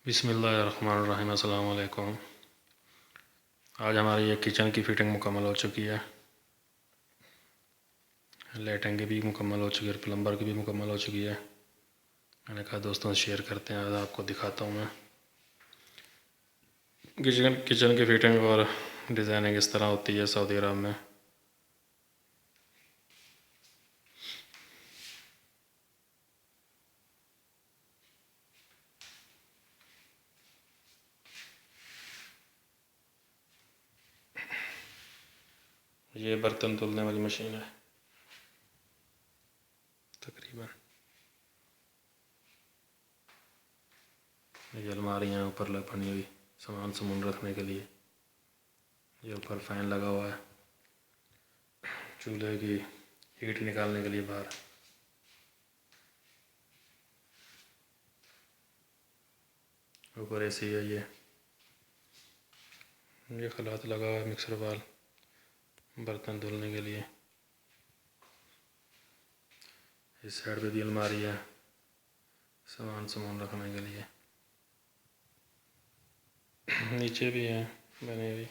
बिस्मिल्लाहिर्रहमानिर्रहीम। अस्सलाम वालेकुम। आज हमारी ये किचन की फ़िटिंग मुकम्मल हो चुकी है। लाइटिंग की भी मुकम्मल हो चुकी है और प्लम्बर की भी मुकम्मल हो चुकी है। मैंने कहा दोस्तों से शेयर करते हैं, आज आपको दिखाता हूँ मैं किचन की फ़िटिंग और डिज़ाइनिंग इस तरह होती है सऊदी अरब में। ये बर्तन धुलने वाली मशीन है तकरीबन। ये अलमारियाँ ऊपर बनी हुई सामान रखने के लिए। ये ऊपर फ़ैन लगा हुआ है चूल्हे की हीट निकालने के लिए बाहर। ऊपर एसी है। ये खलात लगा हुआ है मिक्सर बाल बर्तन धुलने के लिए। इस साइड पे भी अलमारी है सामान रखने के लिए। नीचे भी है बने हुई।